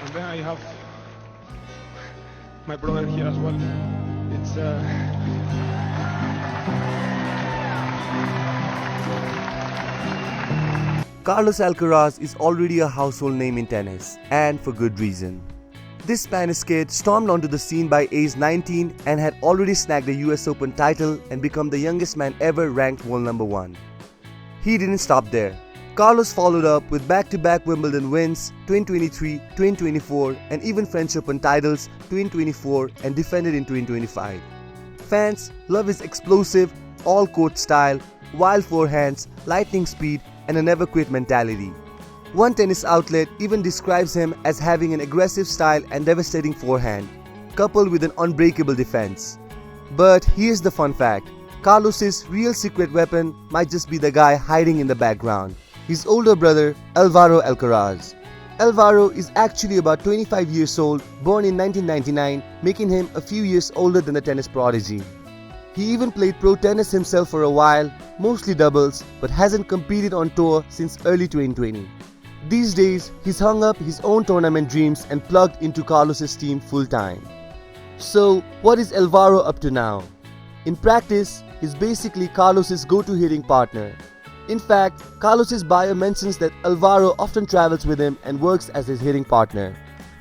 And then I have my brother here as well. It's Carlos Alcaraz is already a household name in tennis, and for good reason. This Spanish kid stormed onto the scene by age 19 and had already snagged the US Open title and become the youngest man ever ranked world number 1. He didn't stop there. Carlos followed up with back-to-back Wimbledon wins 2023, 2024 and even French Open titles 2024 and defended in 2025. Fans love his explosive, all-court style, wild forehands, lightning speed and a never-quit mentality. One tennis outlet even describes him as having an aggressive style and devastating forehand, coupled with an unbreakable defense. But here's the fun fact. Carlos's real secret weapon might just be the guy hiding in the background. His older brother, Álvaro Alcaraz. Álvaro is actually about 25 years old, born in 1999, making him a few years older than the tennis prodigy. He even played pro tennis himself for a while, mostly doubles, but hasn't competed on tour since early 2020. These days, he's hung up his own tournament dreams and plugged into Carlos's team full-time. So, what is Álvaro up to now? In practice, he's basically Carlos's go-to hitting partner. In fact, Carlos's bio mentions that Álvaro often travels with him and works as his hitting partner.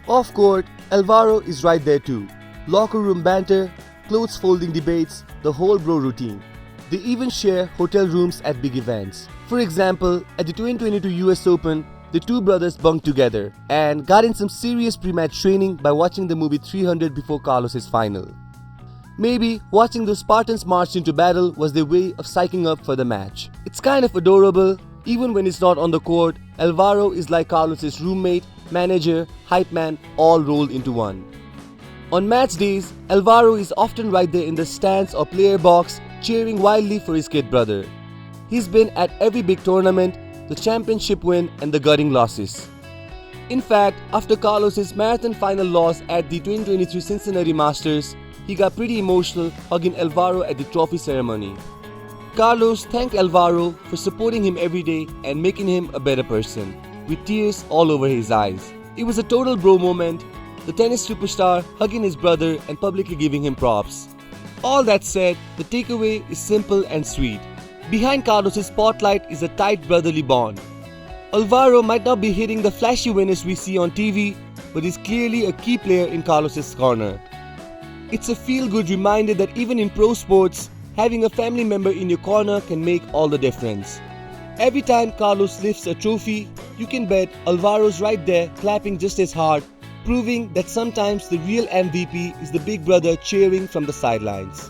Off court, Álvaro is right there too. Locker room banter, clothes folding debates, the whole bro routine. They even share hotel rooms at big events. For example, at the 2022 US Open, the two brothers bunked together and got in some serious pre-match training by watching the movie 300 before Carlos's final. Maybe watching the Spartans march into battle was their way of psyching up for the match. It's kind of adorable. Even when it's not on the court, Álvaro is like Carlos's roommate, manager, hype man, all rolled into one. On match days, Álvaro is often right there in the stands or player box cheering wildly for his kid brother. He's been at every big tournament, the championship win and the gutting losses. In fact, after Carlos's marathon final loss at the 2023 Cincinnati Masters, he got pretty emotional hugging Álvaro at the trophy ceremony. Carlos thanked Álvaro for supporting him every day and making him a better person, with tears all over his eyes. It was a total bro moment, the tennis superstar hugging his brother and publicly giving him props. All that said, the takeaway is simple and sweet. Behind Carlos's spotlight is a tight brotherly bond. Álvaro might not be hitting the flashy winners we see on TV, but is clearly a key player in Carlos's corner. It's a feel-good reminder that even in pro sports, having a family member in your corner can make all the difference. Every time Carlos lifts a trophy, you can bet Álvaro's right there clapping just as hard, proving that sometimes the real MVP is the big brother cheering from the sidelines.